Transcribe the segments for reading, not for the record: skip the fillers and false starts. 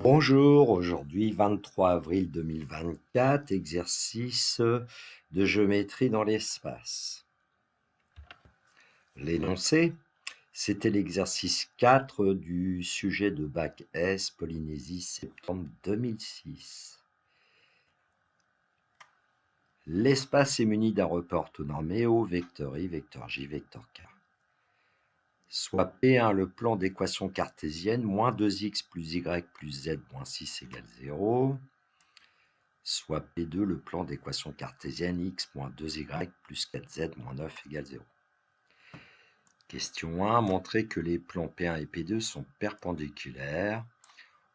Bonjour, aujourd'hui 23 avril 2024, exercice de géométrie dans l'espace. L'énoncé, c'était l'exercice 4 du sujet de bac S, Polynésie, septembre 2006. L'espace est muni d'un repère orthonormé O, vecteur I, vecteur J, vecteur K. Soit P1 le plan d'équation cartésienne, moins 2x plus y plus z moins 6 égale 0. Soit P2 le plan d'équation cartésienne x moins 2y plus 4z moins 9 égale 0. Question 1. Montrer que les plans P1 et P2 sont perpendiculaires.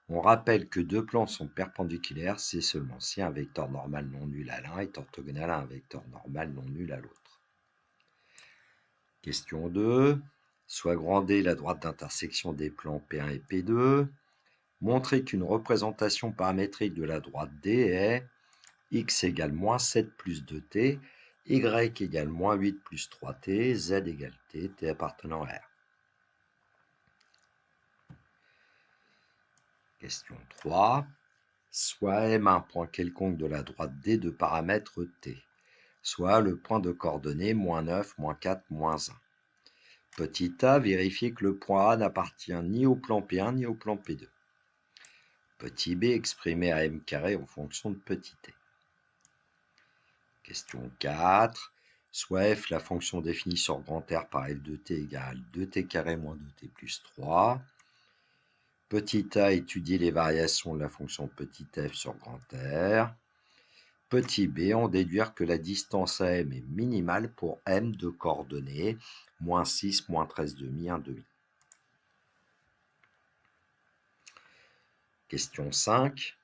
On rappelle que deux plans sont perpendiculaires, c'est seulement si un vecteur normal non nul à l'un est orthogonal à un vecteur normal non nul à l'autre. Question 2. Soit grand D la droite d'intersection des plans P1 et P2. Montrer qu'une représentation paramétrique de la droite D est x égale moins 7 plus 2t, y égale moins 8 plus 3t, z égale t, t appartenant à R. Question 3. Soit M un point quelconque de la droite D de paramètre t, soit le point de coordonnées moins 9, moins 4, moins 1. Petit a, vérifier que le point A n'appartient ni au plan P1 ni au plan P2. Petit b, exprimé à m carré en fonction de petit t. Question 4. Soit f, la fonction définie sur grand R par f de t égale 2t carré moins 2t plus 3. Petit a, étudier les variations de la fonction petit f sur grand R. Petit b, en déduire que la distance à m est minimale pour m de coordonnées moins 6, moins 13 demi, 1 demi. Question 5.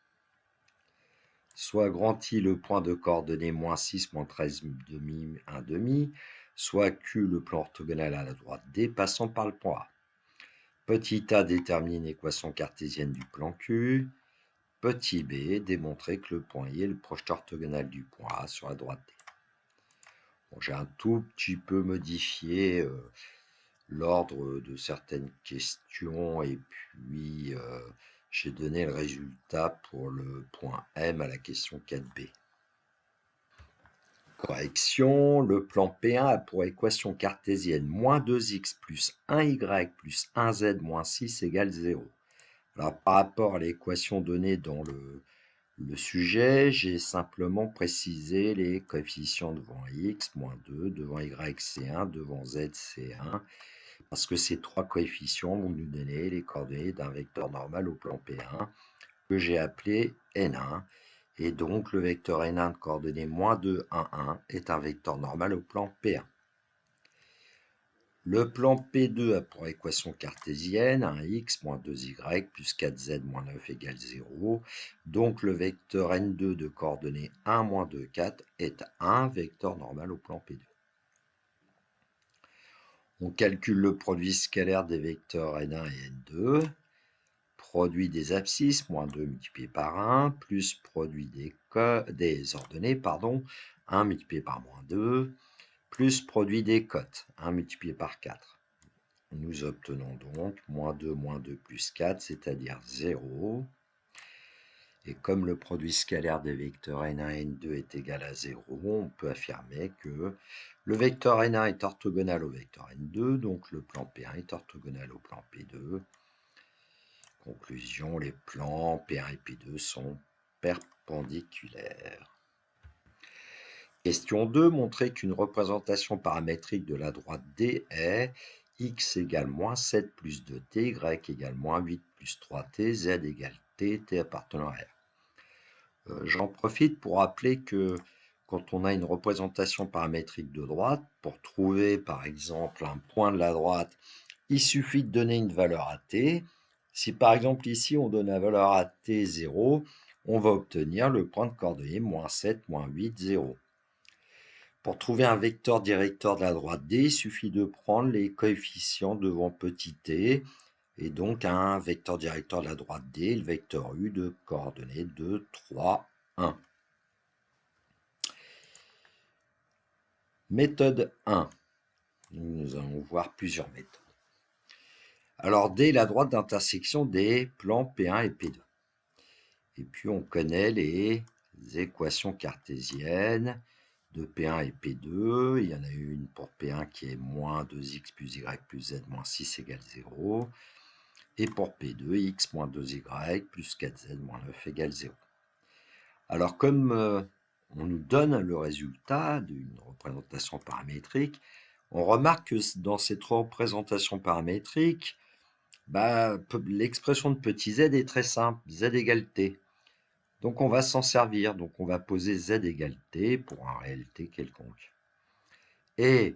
Soit grand I le point de coordonnées moins 6, moins 13 demi, 1 demi, soit Q le plan orthogonal à la droite D passant par le point A. Petit a, déterminer une équation cartésienne du plan Q. Petit b, démontrer que le point I est le projeté orthogonal du point A sur la droite D. Bon, j'ai un tout petit peu modifié l'ordre de certaines questions et puis j'ai donné le résultat pour le point M à la question 4b. Correction, le plan P1 a pour équation cartésienne moins 2x plus 1y plus 1z moins 6 égale 0. Alors, par rapport à l'équation donnée dans le sujet, j'ai simplement précisé les coefficients devant x, moins 2, devant y, c'est 1, devant z, c'est 1, parce que ces trois coefficients vont nous donner les coordonnées d'un vecteur normal au plan P1 que j'ai appelé N1. Et donc, le vecteur N1 de coordonnées moins 2, 1, 1 est un vecteur normal au plan P1. Le plan P2 a pour équation cartésienne un x moins 2y plus 4z moins 9 égale 0. Donc, le vecteur N2 de coordonnées 1, moins 2, 4 est un vecteur normal au plan P2. On calcule le produit scalaire des vecteurs N1 et N2. Produit des abscisses, moins 2 multiplié par 1, plus produit des ordonnées, 1 multiplié par moins 2, plus produit des cotes, 1 multiplié par 4. Nous obtenons donc moins 2 plus 4, c'est-à-dire 0. Et comme le produit scalaire des vecteurs N1 et N2 est égal à 0, on peut affirmer que le vecteur N1 est orthogonal au vecteur N2, donc le plan P1 est orthogonal au plan P2. Conclusion, les plans P1 et P2 sont perpendiculaires. Question 2, montrer qu'une représentation paramétrique de la droite D est x égale moins 7 plus 2t, y égale moins 8 plus 3t, z égale t, t appartenant à R. J'en profite pour rappeler que quand on a une représentation paramétrique de droite, pour trouver par exemple un point de la droite, il suffit de donner une valeur à t. Si par exemple ici on donne la valeur à t 0, on va obtenir le point de coordonnées moins 7, moins 8, 0. Pour trouver un vecteur directeur de la droite D, il suffit de prendre les coefficients devant petit t, et donc un vecteur directeur de la droite D, le vecteur U de coordonnées 2, 3, 1. Méthode 1. Nous allons voir plusieurs méthodes. Alors D est la droite d'intersection des plans P1 et P2. Et puis, on connaît les équations cartésiennes de P1 et P2. Il y en a une pour P1 qui est moins 2x plus y plus z moins 6 égale 0. Et pour P2, x moins 2y plus 4z moins 9 égale 0. Alors, comme on nous donne le résultat d'une représentation paramétrique, on remarque que dans cette représentation paramétrique, l'expression de petit z est très simple, z égale t. Donc on va s'en servir, donc on va poser z égale t pour un réel t quelconque. Et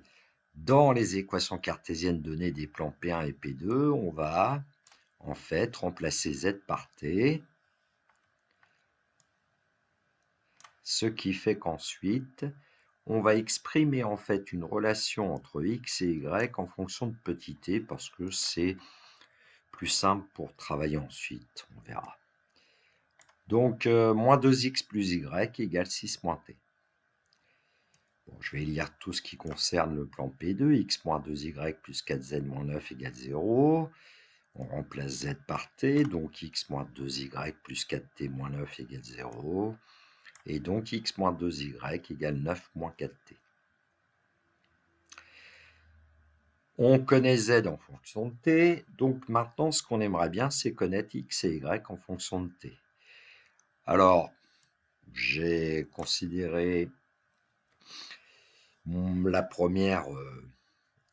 dans les équations cartésiennes données des plans P1 et P2, on va en fait remplacer z par t, ce qui fait qu'ensuite, on va exprimer en fait une relation entre x et y en fonction de petit t, parce que c'est plus simple pour travailler ensuite, on verra. Donc, moins 2x plus y égale 6 moins t. Bon, je vais lire tout ce qui concerne le plan P2. X moins 2y plus 4z moins 9 égale 0. On remplace z par t, donc x moins 2y plus 4t moins 9 égale 0. Et donc x moins 2y égale 9 moins 4t. On connaît z en fonction de t, donc maintenant ce qu'on aimerait bien, c'est connaître x et y en fonction de t. Alors, j'ai considéré la première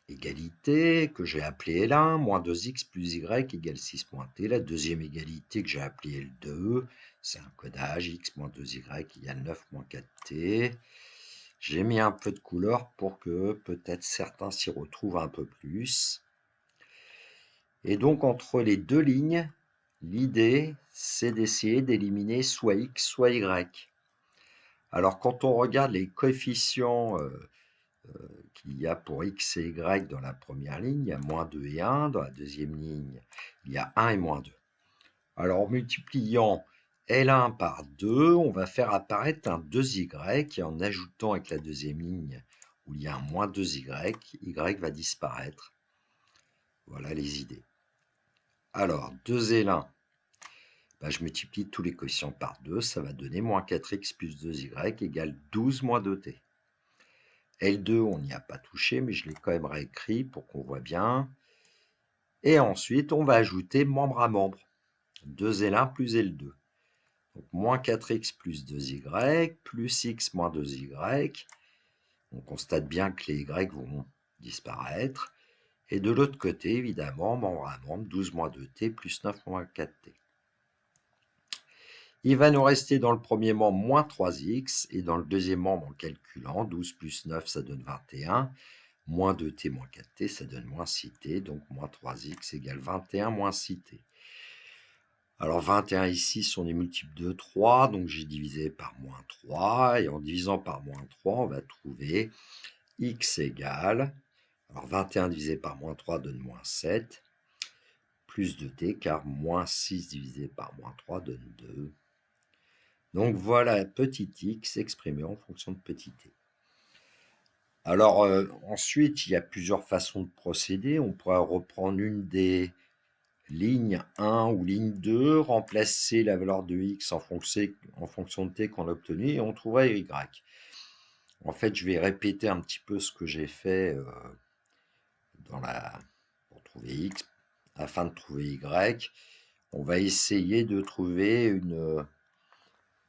égalité que j'ai appelée L1, moins 2x plus y égale 6 moins t. La deuxième égalité que j'ai appelée L2, c'est un codage, x moins 2y égale 9 moins 4t. J'ai mis un peu de couleur pour que peut-être certains s'y retrouvent un peu plus. Et donc, entre les deux lignes, l'idée, c'est d'essayer d'éliminer soit x, soit y. Alors, quand on regarde les coefficients qu'il y a pour x et y dans la première ligne, il y a moins 2 et 1. Dans la deuxième ligne, il y a 1 et moins 2. Alors, en multipliant L1 par 2, on va faire apparaître un 2y, et en ajoutant avec la deuxième ligne où il y a un moins 2y, y va disparaître. Voilà les idées. Alors, 2L1, je multiplie tous les coefficients par 2, ça va donner moins 4x plus 2y égale 12 moins 2t. L2, on n'y a pas touché, mais je l'ai quand même réécrit pour qu'on voit bien. Et ensuite, on va ajouter membre à membre. 2L1 plus L2. Donc, moins 4x plus 2y, plus x moins 2y. On constate bien que les y vont disparaître. Et de l'autre côté, évidemment, membre à membre, 12 moins 2t plus 9 moins 4t. Il va nous rester dans le premier membre moins 3x, et dans le deuxième membre, en calculant, 12 plus 9, ça donne 21. Moins 2t moins 4t, ça donne moins 6t, donc moins 3x égale 21 moins 6t. Alors 21 ici sont des multiples de 3, donc j'ai divisé par moins 3, et en divisant par moins 3, on va trouver x égale, alors 21 divisé par moins 3 donne moins 7, plus 2t, car moins 6 divisé par moins 3 donne 2. Donc voilà petit x exprimé en fonction de petit t. Alors ensuite, il y a plusieurs façons de procéder. On pourrait reprendre une des lignes 1 ou ligne 2, remplacer la valeur de x en fonction de t qu'on a obtenu, et on trouverait y. En fait, je vais répéter un petit peu ce que j'ai fait pour trouver x. Afin de trouver y, on va essayer de trouver une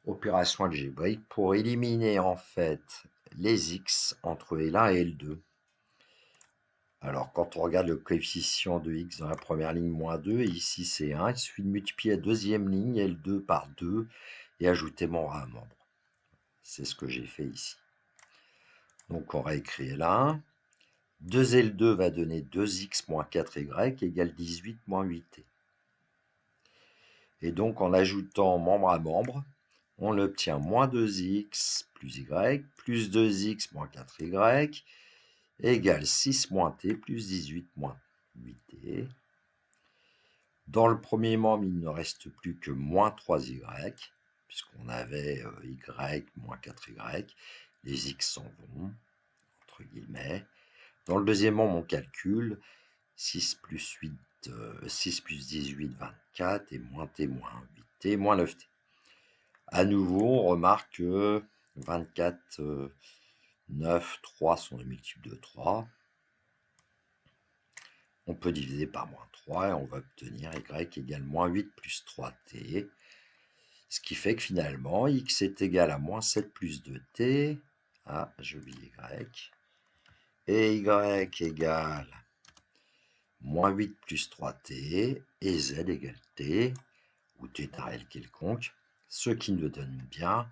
opération algébrique pour éliminer en fait les x entre L1 et L2. Alors, quand on regarde le coefficient de x dans la première ligne, moins 2, et ici c'est 1, il suffit de multiplier la deuxième ligne, L2 par 2, et ajouter membre à membre. C'est ce que j'ai fait ici. Donc, on réécrit L1. 2L2 va donner 2x moins 4y égale 18 moins 8t. Et donc, en ajoutant membre à membre, on obtient moins 2x plus y, plus 2x moins 4y, égale 6 moins t plus 18 moins 8t. Dans le premier membre, il ne reste plus que moins 3y, puisqu'on avait y moins 4y. Les x s'en vont, entre guillemets. Dans le deuxième membre, on calcule 6 plus 18, 24, et moins t moins 8t, moins 9t. À nouveau, on remarque que 24, 9, 3 sont des multiples de 3. On peut diviser par moins 3 et on va obtenir y égale moins 8 plus 3t. Ce qui fait que finalement, x est égal à moins 7 plus 2t. Ah, j'ai oublié y. Et y égale moins 8 plus 3t et z égale t, ou t est un réel quelconque, ce qui nous donne bien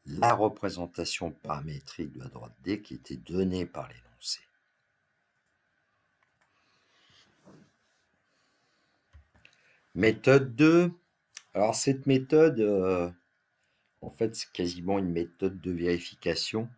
la représentation paramétrique de la droite D qui était donnée par l'énoncé. Méthode 2. Alors cette méthode, en fait, c'est quasiment une méthode de vérification.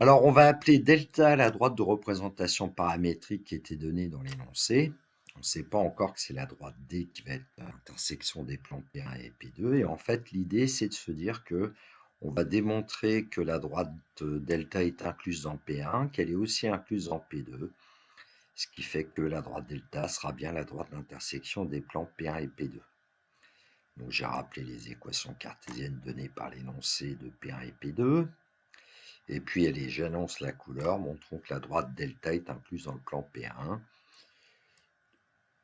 Alors on va appeler delta la droite de représentation paramétrique qui était donnée dans l'énoncé. On ne sait pas encore que c'est la droite D qui va être l'intersection des plans P1 et P2. Et en fait, l'idée, c'est de se dire que on va démontrer que la droite delta est incluse dans P1, qu'elle est aussi incluse dans P2, ce qui fait que la droite delta sera bien la droite d'intersection des plans P1 et P2. Donc j'ai rappelé les équations cartésiennes données par l'énoncé de P1 et P2. Et puis allez, j'annonce la couleur, montrons que la droite delta est incluse dans le plan P1.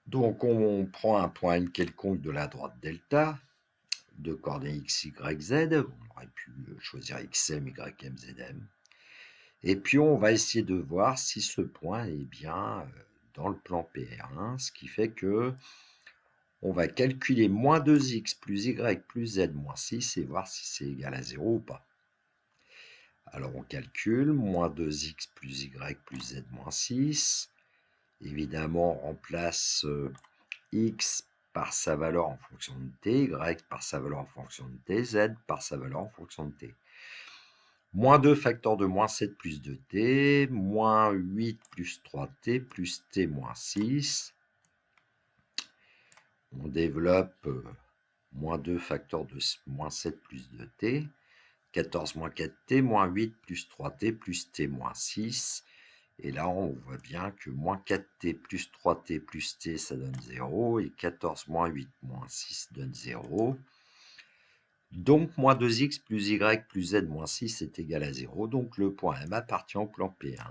Donc on prend un point M quelconque de la droite delta, de coordonnées x, y, z. On aurait pu choisir xm, ym, zm. Et puis on va essayer de voir si ce point est bien dans le plan P1, ce qui fait que on va calculer moins 2x plus y plus z moins 6 et voir si c'est égal à 0 ou pas. Alors on calcule moins 2x plus y plus z moins 6. Évidemment, on remplace x par sa valeur en fonction de t, y par sa valeur en fonction de t, z par sa valeur en fonction de t. Moins 2 facteur de moins 7 plus 2t, moins 8 plus 3t plus t moins 6. On développe moins 2 facteur de moins 7 plus 2t, 14 moins 4t, moins 8 plus 3t plus t moins 6. Et là, on voit bien que moins 4t plus 3t plus t, ça donne 0. Et 14 moins 8 moins 6 donne 0. Donc, moins 2x plus y plus z moins 6 est égal à 0. Donc, le point M appartient au plan P1.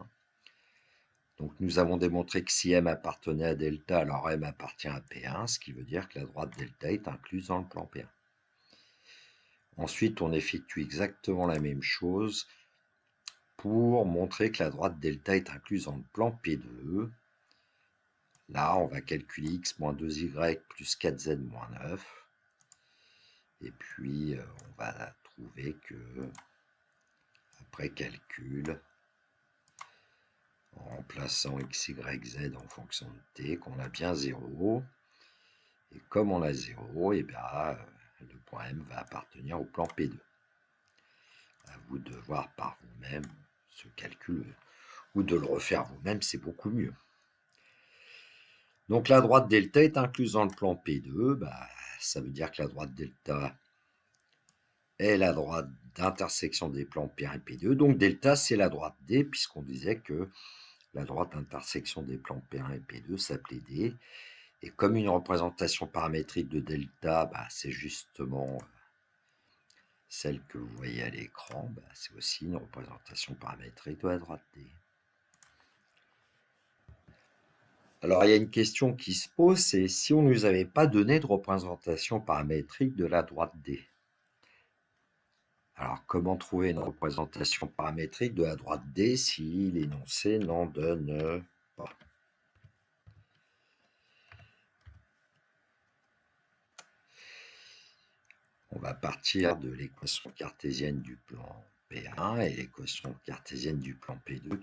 Donc, nous avons démontré que si M appartenait à delta, alors M appartient à P1, ce qui veut dire que la droite delta est incluse dans le plan P1. Ensuite, on effectue exactement la même chose pour montrer que la droite delta est incluse dans le plan P2. Là, on va calculer x moins 2y plus 4z moins 9. Et puis, on va trouver que, après calcul, en remplaçant x, y, z en fonction de t, qu'on a bien 0. Et comme on a 0, et bien, le point M va appartenir au plan P2. À vous de voir par vous-même ce calcul, ou de le refaire vous-même, c'est beaucoup mieux. Donc la droite delta est incluse dans le plan P2, ça veut dire que la droite delta est la droite d'intersection des plans P1 et P2. Donc delta, c'est la droite D, puisqu'on disait que la droite d'intersection des plans P1 et P2 s'appelait D. Et comme une représentation paramétrique de delta, c'est justement celle que vous voyez à l'écran, c'est aussi une représentation paramétrique de la droite D. Alors, il y a une question qui se pose, c'est si on ne nous avait pas donné de représentation paramétrique de la droite D. Alors, comment trouver une représentation paramétrique de la droite D si l'énoncé n'en donne pas? On va partir de l'équation cartésienne du plan P1 et l'équation cartésienne du plan P2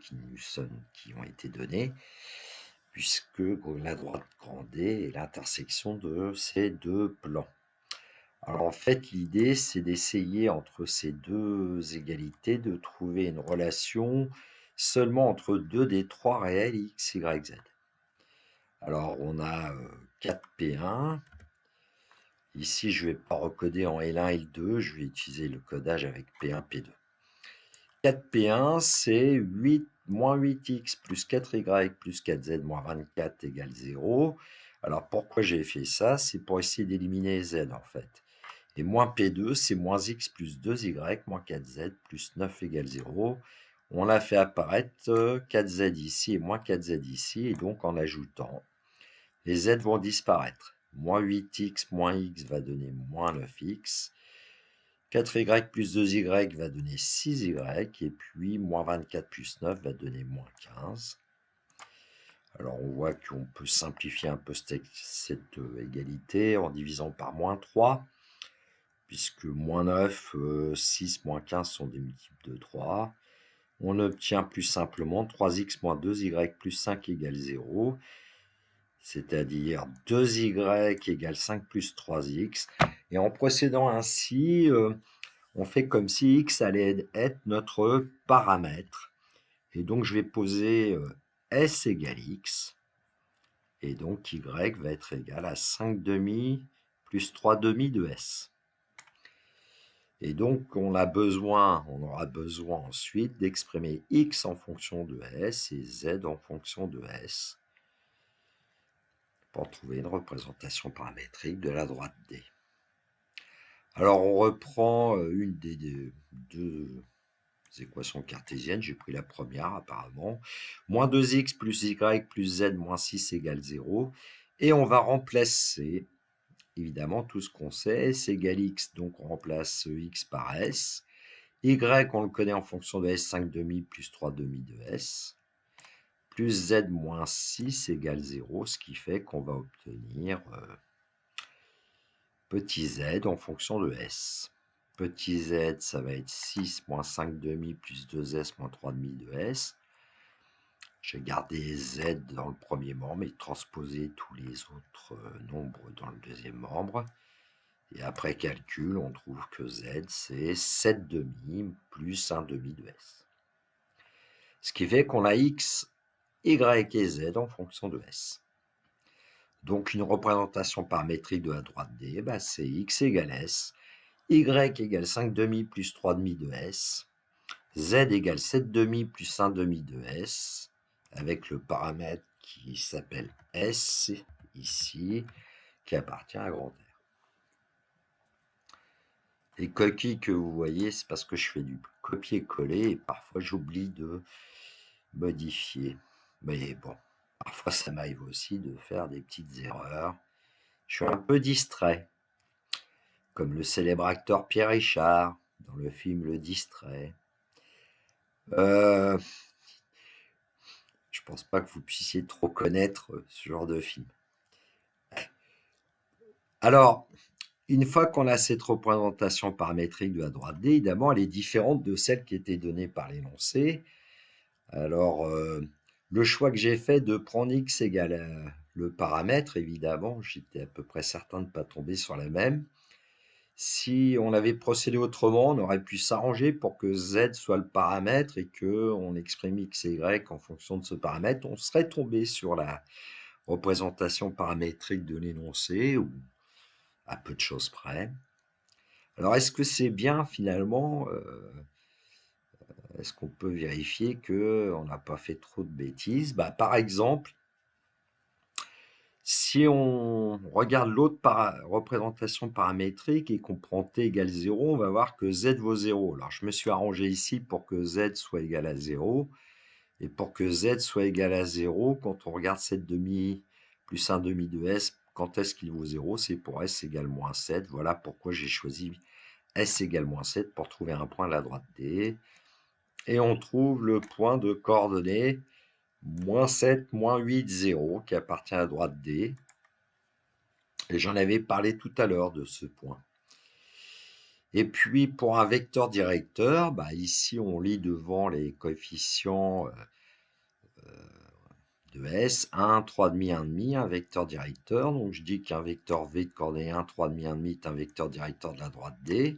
qui ont été données, puisque la droite grand D est l'intersection de ces deux plans. Alors en fait, l'idée, c'est d'essayer entre ces deux égalités de trouver une relation seulement entre deux des trois réels x, y, z. Alors on a 4P1. Ici, je ne vais pas recoder en L1 et L2, je vais utiliser le codage avec P1, P2. 4P1, c'est 8 moins 8x plus 4y plus 4z moins 24 égale 0. Alors pourquoi j'ai fait ça? C'est pour essayer d'éliminer z en fait. Et moins P2, c'est moins x plus 2y moins 4z plus 9 égale 0. On a fait apparaître 4z ici et moins 4z ici, et donc en ajoutant, les z vont disparaître. Moins 8x moins x va donner moins 9x. 4y plus 2y va donner 6y, et puis moins 24 plus 9 va donner moins 15. Alors on voit qu'on peut simplifier un peu cette égalité en divisant par moins 3, puisque moins 9, 6, moins 15 sont des multiples de 3. On obtient plus simplement 3x moins 2y plus 5 égale 0, c'est-à-dire 2y égale 5 plus 3x. Et en procédant ainsi, on fait comme si x allait être notre paramètre. Et donc, je vais poser s égale x. Et donc, y va être égal à 5 demi plus 3 demi de s. Et donc, on aura besoin ensuite d'exprimer x en fonction de s et z en fonction de s pour trouver une représentation paramétrique de la droite D. Alors, on reprend une des deux équations cartésiennes. J'ai pris la première apparemment. Moins 2x plus y plus z moins 6 égale 0. Et on va remplacer évidemment tout ce qu'on sait. S égale x, donc on remplace x par s. Y, on le connaît en fonction de s, 5 demi plus 3 demi de s. Plus z moins 6 égale 0, ce qui fait qu'on va obtenir petit z en fonction de s. Petit z, ça va être 6 moins 5 demi plus 2s moins 3 demi de s. J'ai gardé z dans le premier membre et transposé tous les autres nombres dans le deuxième membre. Et après calcul, on trouve que z, c'est 7 demi plus 1 demi de s. Ce qui fait qu'on a x, y et z en fonction de s. Donc une représentation paramétrique de la droite D, c'est x égale s, y égale 5 demi plus 3 demi de s, z égale 7 demi plus 1 demi de s, avec le paramètre qui s'appelle s, ici, qui appartient à grand R. Les coquilles que vous voyez, c'est parce que je fais du copier-coller et parfois j'oublie de modifier. Mais bon, parfois ça m'arrive aussi de faire des petites erreurs. Je suis un peu distrait, comme le célèbre acteur Pierre Richard dans le film Le Distrait. Je pense pas que vous puissiez trop connaître ce genre de film. Alors, une fois qu'on a cette représentation paramétrique de la droite D, évidemment, elle est différente de celle qui était donnée par l'énoncé. Alors, le choix que j'ai fait de prendre x égale le paramètre, évidemment, j'étais à peu près certain de ne pas tomber sur la même. Si on avait procédé autrement, on aurait pu s'arranger pour que z soit le paramètre et qu'on exprime x et y en fonction de ce paramètre. On serait tombé sur la représentation paramétrique de l'énoncé, ou à peu de choses près. Alors, est-ce que c'est bien finalement est-ce qu'on peut vérifier qu'on n'a pas fait trop de bêtises? Par exemple, si on regarde l'autre représentation paramétrique et qu'on prend t égale 0, on va voir que z vaut 0. Alors, je me suis arrangé ici pour que z soit égal à 0. Et pour que z soit égal à 0, quand on regarde 7 demi plus 1 demi de s, quand est-ce qu'il vaut 0? C'est pour s égale moins 7. Voilà pourquoi j'ai choisi s égale moins 7 pour trouver un point à la droite D. Et on trouve le point de coordonnées moins 7, moins 8, 0, qui appartient à la droite D. Et j'en avais parlé tout à l'heure de ce point. Et puis, pour un vecteur directeur, ici, on lit devant les coefficients de S, 1, 3,5, 1,5, un vecteur directeur. Donc, je dis qu'un vecteur V de coordonnées 1, 3,5, 1,5 est un vecteur directeur de la droite D.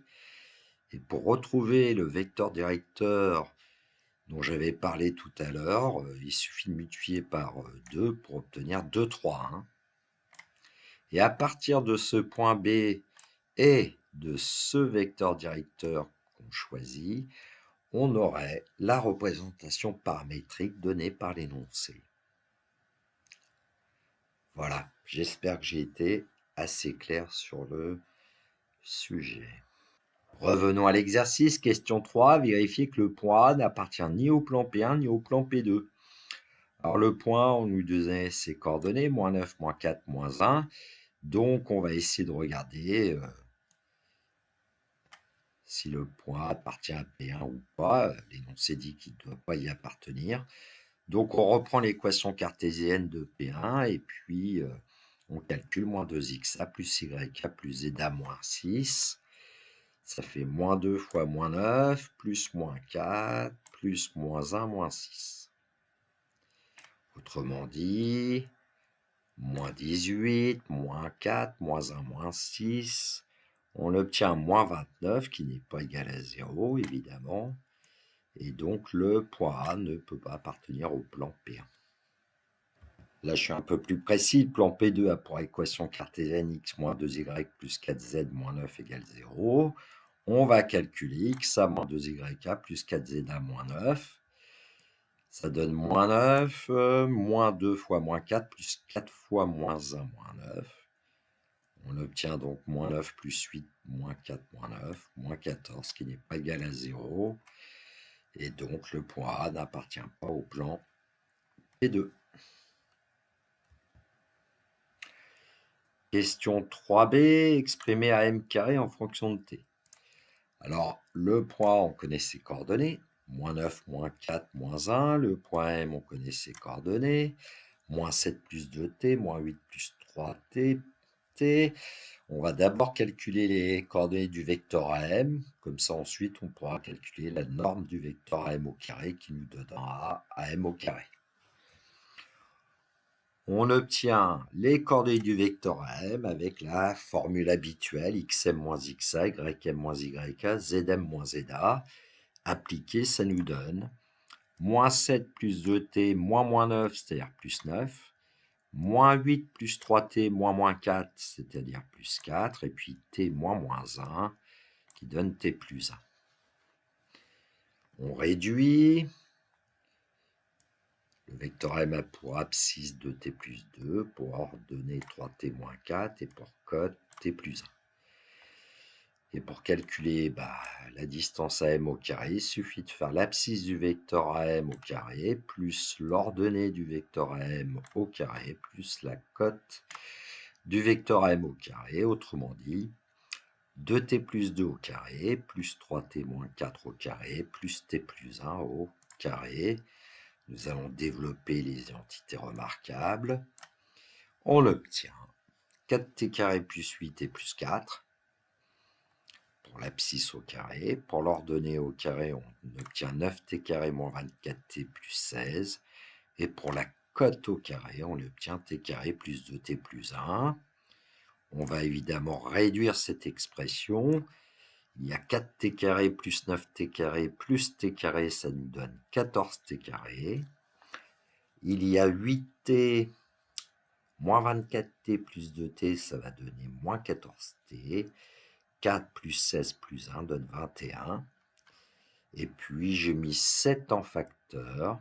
Et pour retrouver le vecteur directeur dont j'avais parlé tout à l'heure, il suffit de multiplier par 2 pour obtenir 2, 3, 1. Et à partir de ce point B et de ce vecteur directeur qu'on choisit, on aurait la représentation paramétrique donnée par l'énoncé. Voilà, j'espère que j'ai été assez clair sur le sujet. Revenons à l'exercice. Question 3. Vérifiez que le point A n'appartient ni au plan P1 ni au plan P2. Alors le point, on nous donnait ses coordonnées, -9, -4, -1. Donc on va essayer de regarder si le point appartient à P1 ou pas. L'énoncé dit qu'il ne doit pas y appartenir. Donc on reprend l'équation cartésienne de P1 et puis on calcule -2xa plus yk plus zeta moins 6. Ça fait -2 fois -9 plus -4 plus -1 moins 6. Autrement dit, -18, -4, -1, -6. On obtient -29 qui n'est pas égal à 0, évidemment. Et donc le point A ne peut pas appartenir au plan P1. Là, je suis un peu plus précis. Le plan P2 a pour équation cartésienne x moins 2y plus 4z moins 9 égale 0. On va calculer x à moins 2yk plus 4z moins 9. Ça donne -9, moins 2 fois -4 plus 4 fois -1 moins 9. On obtient donc -9 plus 8, -4, -9, -14, qui n'est pas égal à 0. Et donc le point A n'appartient pas au plan P2. Question 3b, exprimer à m carré en fonction de t. Alors, le point A, on connaît ses coordonnées. -9, -4, -1. Le point M, on connaît ses coordonnées. -7 plus 2t, -8 plus 3t, t. On va d'abord calculer les coordonnées du vecteur AM. Comme ça, ensuite, on pourra calculer la norme du vecteur AM au carré qui nous donnera AM au carré. On obtient les coordonnées du vecteur AM avec la formule habituelle xm moins xa, ym moins yk, zm moins za. Appliquée, ça nous donne -7 plus 2t moins -9, c'est-à-dire plus 9, -8 plus 3t moins -4, c'est-à-dire plus 4, et puis t moins -1, qui donne t plus 1. On réduit. Le vecteur M a pour abscisse 2t plus 2, pour ordonnée 3t moins 4 et pour cote t plus 1. Et pour calculer la distance AM au carré, il suffit de faire l'abscisse du vecteur AM au carré plus l'ordonnée du vecteur AM au carré plus la cote du vecteur AM au carré. Autrement dit, 2t plus 2 au carré plus 3t moins 4 au carré plus t plus 1 au carré. Nous allons développer les entités remarquables. On obtient 4t carré plus 8t plus 4 pour l'abscisse au carré. Pour l'ordonnée au carré, on obtient 9t carré moins 24t plus 16. Et pour la cote au carré, on obtient t carré plus 2t plus 1. On va évidemment réduire cette expression. Il y a 4t carré plus 9t carré plus t carré, ça nous donne 14t carré. Il y a 8t moins 24t plus 2t, ça va donner moins 14t. 4 plus 16 plus 1 donne 21. Et puis j'ai mis 7 en facteur,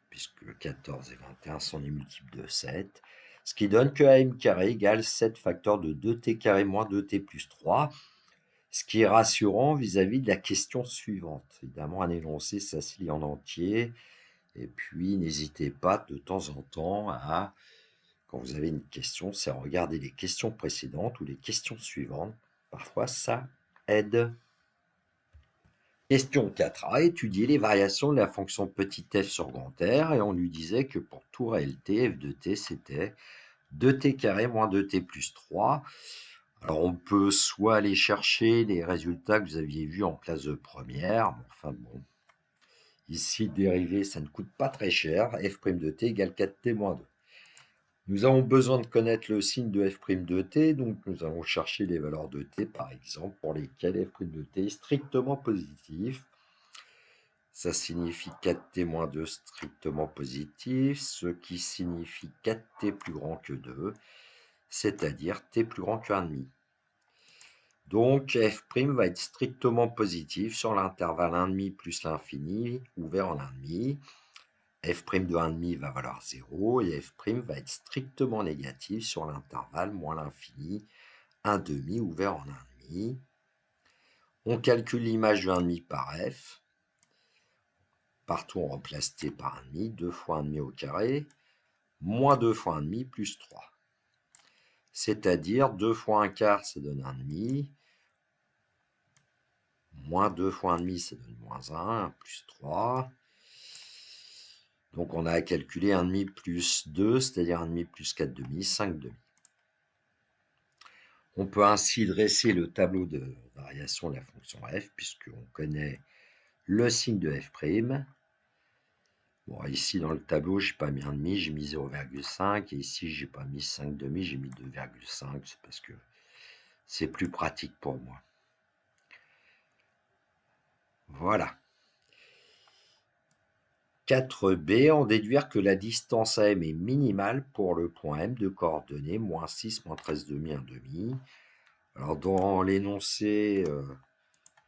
puisque 14 et 21 sont les multiples de 7. Ce qui donne que AM carré égale 7 facteurs de 2t carré moins 2t plus 3. Ce qui est rassurant vis-à-vis de la question suivante. Évidemment, un énoncé, ça se lit en entier. Et puis, n'hésitez pas de temps en temps à, quand vous avez une question, c'est à regarder les questions précédentes ou les questions suivantes. Parfois, ça aide. Question 4a, étudier les variations de la fonction petit f sur grand R. Et on lui disait que pour tout réel t, f de t, c'était 2t carré moins 2t plus 3. Alors, on peut soit aller chercher les résultats que vous aviez vus en classe de première. Enfin bon, ici, dérivé, ça ne coûte pas très cher. F' de t égale 4t moins 2. Nous avons besoin de connaître le signe de f' de t, donc nous allons chercher les valeurs de t, par exemple, pour lesquelles f' de t est strictement positif. Ça signifie 4t moins 2 strictement positif, ce qui signifie 4t plus grand que 2, c'est-à-dire t plus grand que 1,5. Donc, f' va être strictement positif sur l'intervalle 1,5 plus l'infini, ouvert en 1,5. F' de 1,5 va valoir 0, et f' va être strictement négatif sur l'intervalle moins l'infini, 1,5 ouvert en 1,5. On calcule l'image du 1,5 par f. Partout, on remplace t par 1,5. 2 fois 1,5 au carré, moins 2 fois 1,5 plus 3. C'est-à-dire 2 fois 1/4, ça donne 1,5. Moins 2 fois 1,5, ça donne moins 1, plus 3. Donc on a à calculer 1,5 plus 2, c'est-à-dire 1,5 plus 4,5, 5,5. On peut ainsi dresser le tableau de variation de la fonction f, puisqu'on connaît le signe de f'. Bon, ici dans le tableau, je n'ai pas mis 1,5, j'ai mis 0,5. Et ici, je n'ai pas mis 5,5, j'ai mis 2,5. C'est parce que c'est plus pratique pour moi. Voilà. 4b, en déduire que la distance AM est minimale pour le point M de coordonnées moins 6, moins 13,5, 1,5. Alors, dans l'énoncé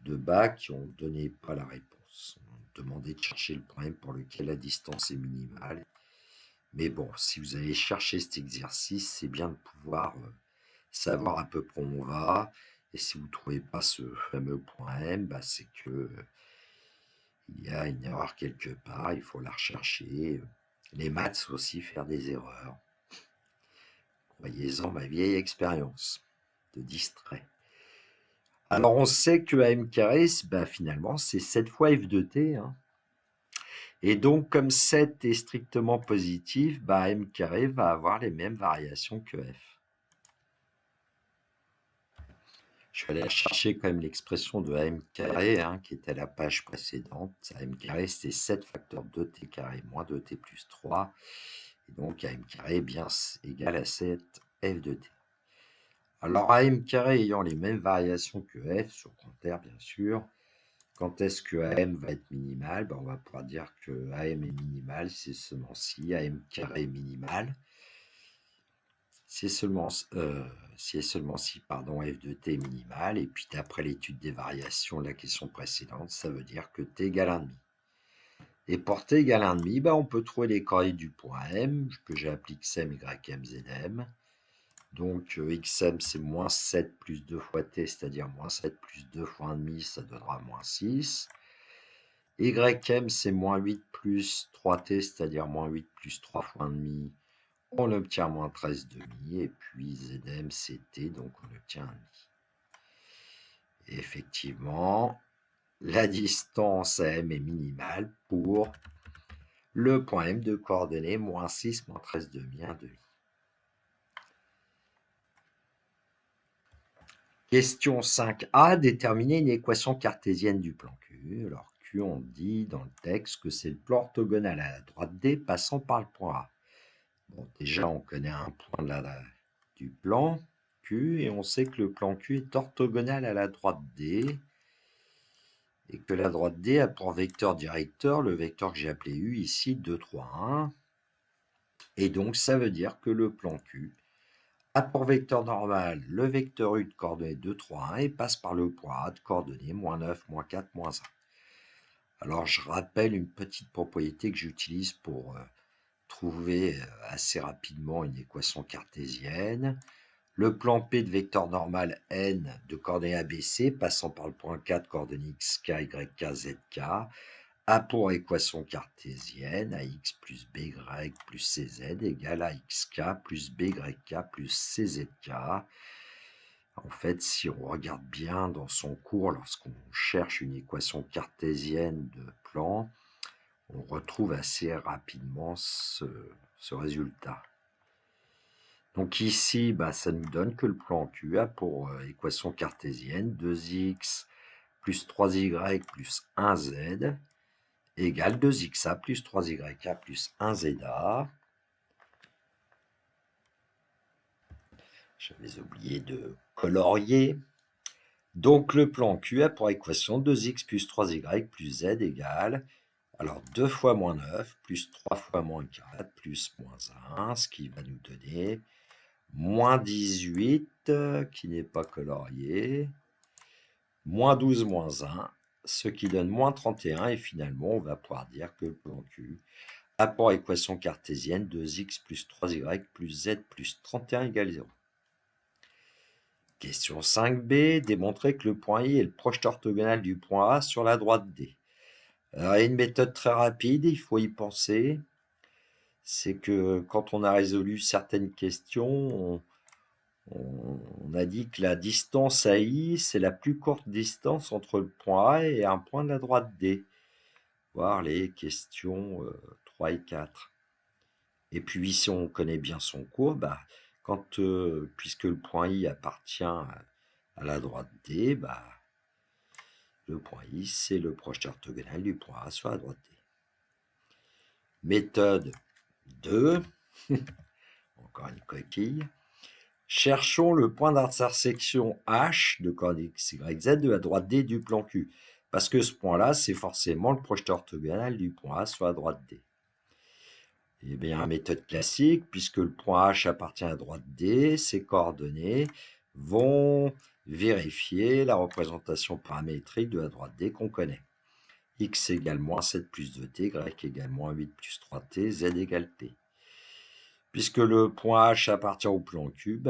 de bac, on ne donnait pas la réponse. On demandait de chercher le point M pour lequel la distance est minimale. Mais bon, si vous allez chercher cet exercice, c'est bien de pouvoir savoir à peu près où on va. Et si vous ne trouvez pas ce fameux point M, bah, c'est que il y a une erreur quelque part, il faut la rechercher. Les maths, c'est aussi faire des erreurs. Croyez-en ma vieille expérience de distrait. Alors on sait que AM carré, bah, finalement, c'est 7 fois f de t. Hein. Et donc, comme 7 est strictement positif, bah, m carré va avoir les mêmes variations que f. Je vais aller chercher quand même l'expression de AM carré, hein, qui était à la page précédente. AM carré, c'est 7 facteurs de t carré moins 2t plus 3. Et donc, AM carré est bien égal à 7 f de t. Alors, AM carré ayant les mêmes variations que f, sur grand R bien sûr, quand est-ce que AM va être minimal? Ben, on va pouvoir dire que AM est minimal, c'est seulement si AM carré est minimal. C'est seulement, si pardon, f de t est minimal. Et puis d'après l'étude des variations de la question précédente, ça veut dire que t égale 1,5. Et pour t égale 1,5, ben, on peut trouver les coordonnées du point M, que j'ai appelé xm, ym, zm. Donc xm c'est moins 7 plus 2 fois t, c'est-à-dire moins 7 plus 2 fois 1,5, ça donnera moins 6. Ym c'est moins 8 plus 3t, c'est-à-dire moins 8 plus 3 fois 1,5, on obtient moins 13,5. Et puis zm c'est t, donc on obtient 1,5. Et effectivement, la distance AM est minimale pour le point M de coordonnées moins 6, moins 13,5, 1,5. Question 5a, déterminer une équation cartésienne du plan Q. Alors Q, on dit dans le texte que c'est le plan orthogonal à la droite D passant par le point A. Bon, déjà, on connaît un point du plan Q et on sait que le plan Q est orthogonal à la droite D et que la droite D a pour vecteur directeur le vecteur que j'ai appelé U ici, 2, 3, 1. Et donc, ça veut dire que le plan Q a pour vecteur normal le vecteur U de coordonnées 2, 3, 1 et passe par le point A de coordonnées moins 9, moins 4, moins 1. Alors, je rappelle une petite propriété que j'utilise pour trouver assez rapidement une équation cartésienne. Le plan P de vecteur normal n de coordonnées ABC passant par le point K de coordonnées xk, yk, zk a pour équation cartésienne ax plus by plus cz égale axk plus byk plus czk. En fait, si on regarde bien dans son cours, lorsqu'on cherche une équation cartésienne de plan, on retrouve assez rapidement ce résultat. Donc ici, bah, ça nous donne que le plan Q a pour équation cartésienne 2x plus 3y plus 1z égale 2xa plus 3yk plus 1za. J'avais oublié de colorier. Donc le plan Q a pour équation 2x plus 3y plus z égale, alors 2 fois moins 9 plus 3 fois moins 4 plus moins 1, ce qui va nous donner moins 18, qui n'est pas colorié, moins 12, moins 1, ce qui donne moins 31, et finalement, on va pouvoir dire que le plan Q a pour équation cartésienne 2x plus 3y plus z plus 31 égale 0. Question 5b, démontrer que le point I est le projeté orthogonal du point A sur la droite D. Alors, il y a une méthode très rapide, il faut y penser. C'est que quand on a résolu certaines questions, on a dit que la distance à I, c'est la plus courte distance entre le point A et un point de la droite D. Voir les questions 3 et 4. Et puis, si on connaît bien son cours, puisque le point I appartient à la droite D, le point I, c'est le projeté orthogonal du point A sur la droite D. Méthode 2, encore une coquille. Cherchons le point d'intersection H de coordonnées x, y, z de la droite D du plan Q. Parce que ce point-là, c'est forcément le projeté orthogonal du point A sur la droite D. Eh bien, méthode classique, puisque le point H appartient à la droite D, ses coordonnées vont vérifier la représentation paramétrique de la droite D qu'on connaît. X égale moins 7 plus 2t, y égale moins 8 plus 3t, z égale t. Puisque le point H appartient au plan Q,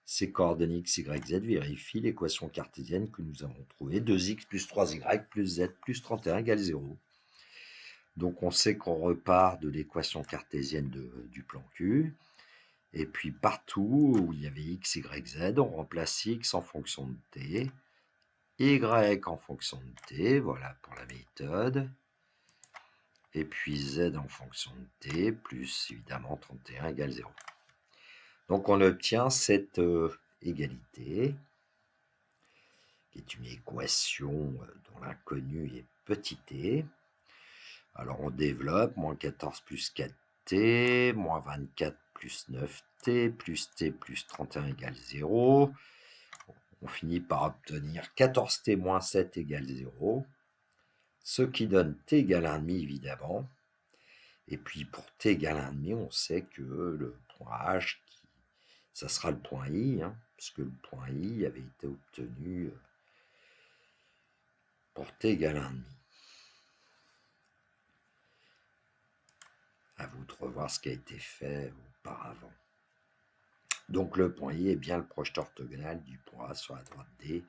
ces coordonnées x, y, z vérifient l'équation cartésienne que nous avons trouvée, 2x plus 3y plus z plus 31 égale 0. Donc on sait qu'on repart de l'équation cartésienne du plan Q. Et puis partout où il y avait x, y, z, on remplace x en fonction de t, y en fonction de t, voilà pour la méthode. Et puis z en fonction de t, plus évidemment 31 égale 0. Donc on obtient cette égalité, qui est une équation dont l'inconnu est petit t. Alors on développe, moins 14 plus 4t, moins 24 plus 9t, plus t plus 31 égale 0. On finit par obtenir 14t moins 7 égale 0, ce qui donne t égale 1,5 évidemment. Et puis pour t égale 1,5, on sait que le point H, ça sera le point I, puisque le point I avait été obtenu pour t égale 1,5. À vous de revoir ce qui a été fait auparavant. Donc le point I est bien le projeté orthogonal du point A sur la droite D.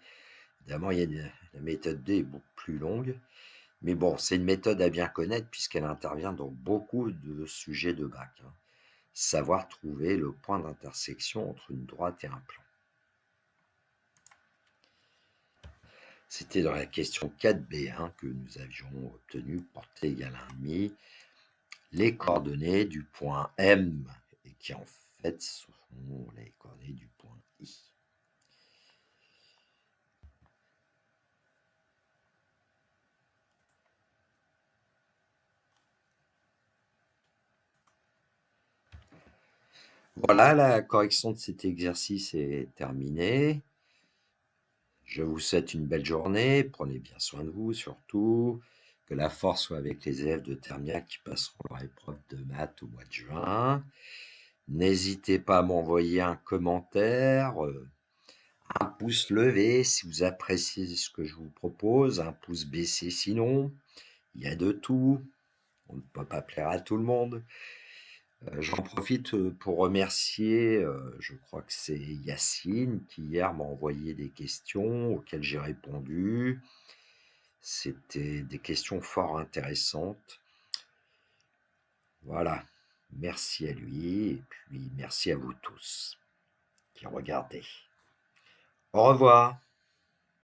Évidemment, la méthode D est beaucoup plus longue, mais bon, c'est une méthode à bien connaître puisqu'elle intervient dans beaucoup de sujets de bac. Savoir trouver le point d'intersection entre une droite et un plan. C'était dans la question 4b que nous avions obtenu pour t égale 1,5 les coordonnées du point M, et qui en fait sont les coordonnées du point I. Voilà, la correction de cet exercice est terminée. Je vous souhaite une belle journée, prenez bien soin de vous surtout, que la force soit avec les élèves de terminale qui passeront leur épreuve de maths au mois de juin. N'hésitez pas à m'envoyer un commentaire, un pouce levé si vous appréciez ce que je vous propose, un pouce baissé sinon, il y a de tout, on ne peut pas plaire à tout le monde. J'en profite pour remercier, je crois que c'est Yacine, qui hier m'a envoyé des questions auxquelles j'ai répondu. C'était des questions fort intéressantes. Voilà, merci à lui et puis merci à vous tous qui regardez. Au revoir.